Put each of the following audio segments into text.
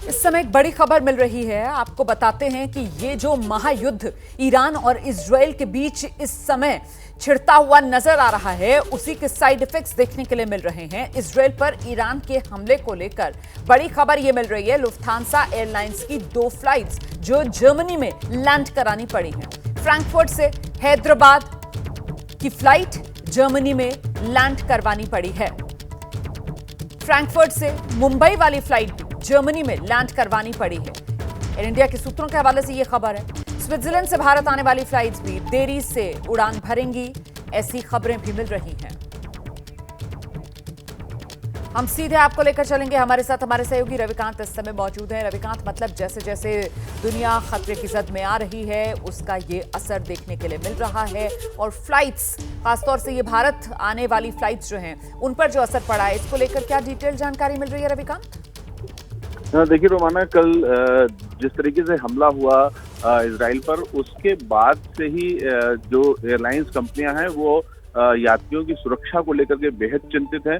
इस समय एक बड़ी खबर मिल रही है। आपको बताते हैं कि ये जो महायुद्ध ईरान और इजराइल के बीच इस समय छिड़ता हुआ नजर आ रहा है, उसी के साइड इफेक्ट्स देखने के लिए मिल रहे हैं। इजराइल पर ईरान के हमले को लेकर बड़ी खबर ये मिल रही है। लुफ्थांसा एयरलाइंस की 2 फ्लाइट्स जो जर्मनी में लैंड करानी पड़ी हैं। फ्रैंकफर्ट से हैदराबाद की फ्लाइट जर्मनी में लैंड करवानी पड़ी है। फ्रैंकफर्ट से मुंबई वाली फ्लाइट जर्मनी में लैंड करवानी पड़ी है। एयर इंडिया के सूत्रों के हवाले से यह खबर है। स्विट्जरलैंड से भारत आने वाली फ्लाइट्स भी देरी से उड़ान भरेंगी, ऐसी खबरें भी मिल रही हैं। हम सीधे आपको लेकर चलेंगे। हमारे साथ हमारे सहयोगी रविकांत इस समय मौजूद हैं। रविकांत, मतलब जैसे जैसे दुनिया खतरे की जद में आ रही है, उसका ये असर देखने के लिए मिल रहा है और फ्लाइट्स, खासतौर से ये भारत आने वाली फ्लाइट्स जो हैं, उन पर जो असर पड़ा है, इसको लेकर क्या डिटेल जानकारी मिल रही है रविकांत? देखिए रोमाना, कल जिस तरीके से हमला हुआ इजराइल पर, उसके बाद से ही जो एयरलाइंस कंपनियां हैं वो यात्रियों की सुरक्षा को लेकर के बेहद चिंतित हैं,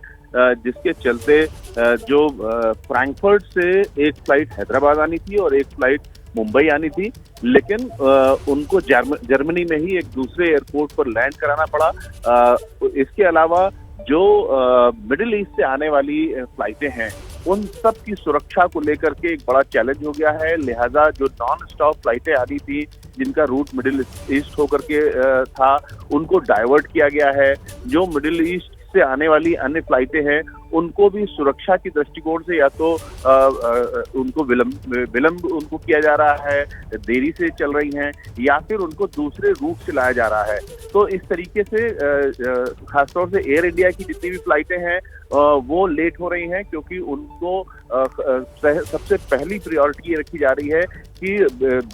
जिसके चलते जो फ्रैंकफर्ट से एक फ्लाइट हैदराबाद आनी थी और एक फ्लाइट मुंबई आनी थी, लेकिन उनको जर्मनी में ही एक दूसरे एयरपोर्ट पर लैंड कराना पड़ा। इसके अलावा जो मिडिल ईस्ट से आने वाली फ्लाइटें हैं, उन सब की सुरक्षा को लेकर के एक बड़ा चैलेंज हो गया है। लिहाजा जो नॉन स्टॉप फ्लाइटें आ रही थी, जिनका रूट मिडिल ईस्ट होकर के था, उनको डाइवर्ट किया गया है। जो मिडिल ईस्ट से आने वाली अन्य फ्लाइटें हैं, उनको भी सुरक्षा की दृष्टिकोण से या तो उनको विलंब उनको किया जा रहा है, देरी से चल रही हैं, या फिर उनको दूसरे रूट से लाया जा रहा है। तो इस तरीके से खासतौर से एयर इंडिया की जितनी भी फ्लाइटें हैं वो लेट हो रही हैं, क्योंकि उनको सबसे पहली प्रायोरिटी ये रखी जा रही है कि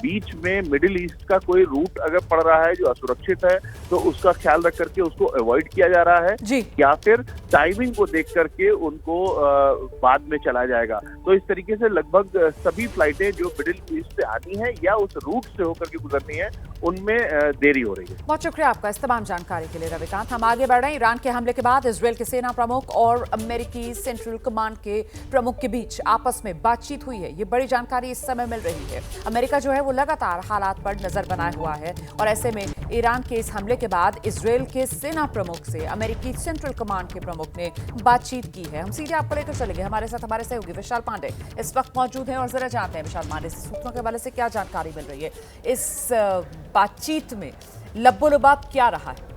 बीच में मिडिल ईस्ट का कोई रूट अगर पड़ रहा है जो असुरक्षित है, तो उसका ख्याल रख करके उसको अवॉइड किया जा रहा है, या फिर टाइमिंग को देख करके उनको बाद में चला जाएगा। तो इस तरीके से लगभग सभी फ्लाइटें जो मिडिल ईस्ट से आनी है या उस रूट से होकर के गुजरनी है, उनमें देरी हो रही है। बहुत शुक्रिया आपका इस तमाम जानकारी के लिए रविकांत। हम आगे बढ़ रहे हैं। ईरान के हमले के बाद इजरायल के सेना प्रमुख और अमेरिकी सेंट्रल कमांड के प्रमुख के बीच आपस में बातचीत हुई है। ये बड़ी जानकारी इस समय मिल रही है। अमेरिका जो है वो लगातार हालात पर नजर बनाए हुआ है और ऐसे में ईरान के इस हमले के बाद इजरायल के सेना प्रमुख से अमेरिकी सेंट्रल कमांड के प्रमुख ने बातचीत की है। हम सीधे आपको लेकर चलेंगे। हमारे साथ हमारे सहयोगी विशाल पांडे इस वक्त मौजूद हैं और जरा जानते हैं विशाल पांडे से सूत्रों के हवाले से क्या जानकारी मिल रही है। इस बातचीत में लब्बो-लुबाब क्या रहा है?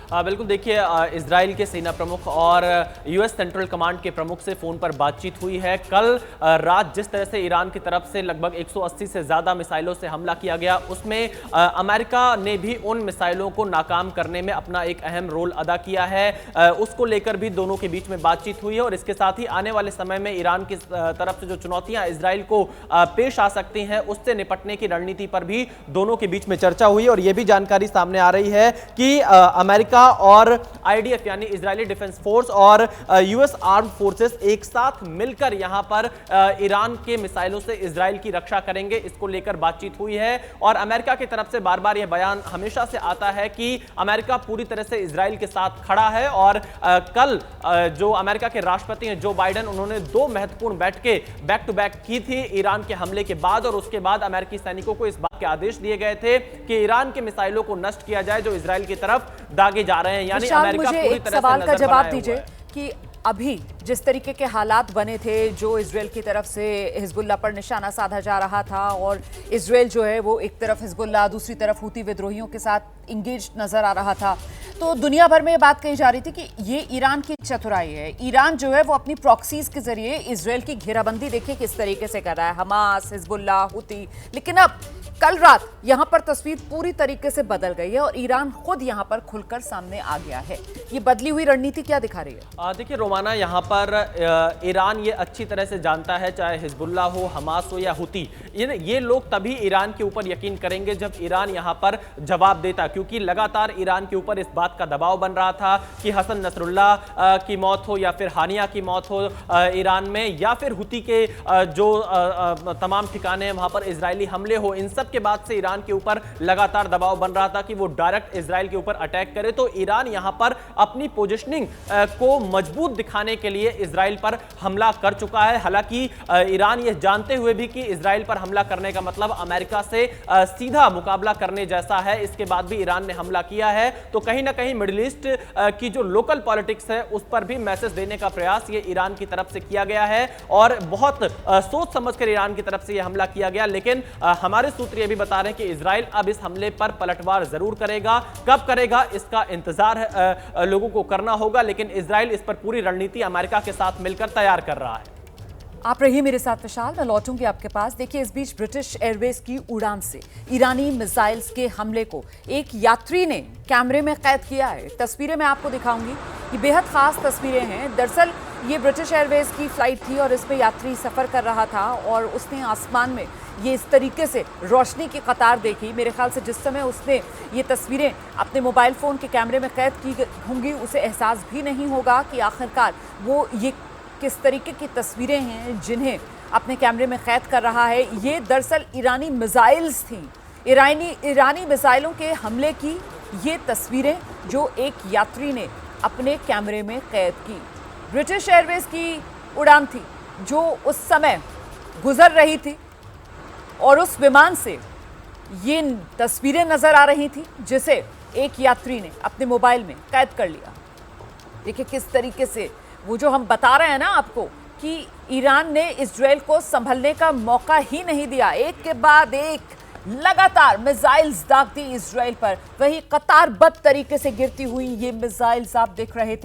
बिल्कुल, देखिए, इजराइल के सेना प्रमुख और यूएस सेंट्रल कमांड के प्रमुख से फ़ोन पर बातचीत हुई है। कल रात जिस तरह से ईरान की तरफ से लगभग 180 से ज़्यादा मिसाइलों से हमला किया गया, उसमें अमेरिका ने भी उन मिसाइलों को नाकाम करने में अपना एक अहम रोल अदा किया है। उसको लेकर भी दोनों के बीच में बातचीत हुई है और इसके साथ ही आने वाले समय में ईरान की तरफ से जो चुनौतियाँ इजराइल को पेश आ सकती हैं, उससे निपटने की रणनीति पर भी दोनों के बीच में चर्चा हुई। और ये भी जानकारी सामने आ रही है कि अमेरिका और आईडीएफ यानी इजरायली डिफेंस फोर्स और यूएस आर्म्ड फोर्सेस एक साथ मिलकर यहां पर ईरान के मिसाइलों से इजराइल की रक्षा करेंगे। इसको लेकर बातचीत हुई है और अमेरिका की तरफ से बार बार यह बयान हमेशा से आता है कि अमेरिका पूरी तरह से इजराइल के साथ खड़ा है। और कल जो अमेरिका के राष्ट्रपति हैं जो बाइडेन, उन्होंने 2 महत्वपूर्ण बैठकें बैक टू बैक की थी ईरान के हमले के बाद, और उसके बाद अमेरिकी सैनिकों को इस बात के आदेश दिए गए थे कि ईरान के मिसाइलों को नष्ट किया जाए जो इजराइल की तरफ दागे जा रहे हैं। यानी अमेरिका पूरी तरह से सवाल का जवाब दीजिए है कि अभी जिस तरीके के हालात बने थे, जो इजरायल की तरफ से हिजबुल्लाह पर निशाना साधा जा रहा था और इजरायल जो है वो एक तरफ हिजबुल्लाह, दूसरी तरफ हूती विद्रोहियों के साथ इंगेज नजर आ रहा था, तो दुनिया भर में ये बात कही जा रही थी कि ये ईरान की चतुराई है। ईरान जो है वो अपनी प्रॉक्सीज के जरिए इजरायल की घेराबंदी देखिए किस तरीके से कर रहा है, हमास, हिजबुल्लाह, हूती। लेकिन अब कल रात यहां पर तस्वीर पूरी तरीके से बदल गई है और ईरान खुद यहां पर खुलकर सामने आ गया है। ये बदली हुई रणनीति क्या दिखा रही है? देखिए रोमाना, यहां पर ईरान ये अच्छी तरह से जानता है, चाहे हिजबुल्लाह हो, हमास हो या हुती, ये लोग तभी ईरान के ऊपर यकीन करेंगे जब ईरान यहां पर जवाब देता, क्योंकि लगातार ईरान के ऊपर इस बात का दबाव बन रहा था कि हसन नसरुल्लाह की मौत हो या फिर हानिया की मौत हो ईरान में, या फिर हुती के जो तमाम ठिकाने वहां पर इजरायली हमले हो, इन सब के बाद से ईरान के ऊपर लगातार दबाव बन रहा था कि वो डायरेक्ट इजराइल के ऊपर अटैक करे। तो ईरान यहां पर अपनी पोजीशनिंग को मजबूत दिखाने के लिए इजराइल पर हमला कर चुका है। हालांकि ईरान यह जानते हुए भी कि इजराइल पर हमला करने का मतलब अमेरिका से सीधा मुकाबला करने जैसा है, इसके बाद भी ईरान ने हमला किया है। तो कहीं ना कहीं मिडिल ईस्ट की जो लोकल पॉलिटिक्स है उस पर भी मैसेज देने का प्रयास ये ईरान की तरफ से किया गया है और बहुत सोच समझकर ईरान की तरफ से यह हमला किया गया। लेकिन हमारे सूत्र ये भी बता रहे हैं कि इजराइल अब इस हमले पर पलटवार जरूर करेगा। कब करेगा इसका इंतजार लोगों को करना होगा, लेकिन इजराइल इस पर पूरी रणनीति अमेरिका के साथ मिलकर तैयार कर रहा है। आप रहिए मेरे साथ विशाल, मैं लौटूंगी आपके पास। देखिए, इस बीच ब्रिटिश एयरवेज की उड़ान से ईरानी मिसाइल्स के हमले को एक यात्री ने कैमरे में कैद किया है। तस्वीरें मैं आपको दिखाऊंगी, ये बेहद खास तस्वीरें हैं। दरअसल ये ब्रिटिश एयरवेज की फ्लाइट थी और इसमें यात्री सफर कर रहा था और उसने आसमान में ये इस तरीके से रोशनी की कतार देखी। मेरे ख्याल से जिस समय उसने ये तस्वीरें अपने मोबाइल फोन के कैमरे में कैद की होंगी, उसे एहसास भी नहीं होगा कि आखिरकार वो ये किस तरीके की तस्वीरें हैं जिन्हें अपने कैमरे में कैद कर रहा है। ये दरअसल ईरानी मिसाइल्स थी, ईरानी मिसाइलों के हमले की ये तस्वीरें जो एक यात्री ने अपने कैमरे में कैद की। ब्रिटिश एयरवेज की उड़ान थी जो उस समय गुजर रही थी और उस विमान से ये तस्वीरें नजर आ रही थी जिसे एक यात्री ने अपने मोबाइल में कैद कर लिया। देखिए किस तरीके से वो जो हम बता रहे हैं ना आपको कि ईरान ने इजराइल को संभलने का मौका ही नहीं दिया, एक के बाद एक लगातार मिसाइल्स दाग दी इजराइल पर। वही कतारबद्ध तरीके से गिरती हुई ये मिसाइल्स आप देख रहे थे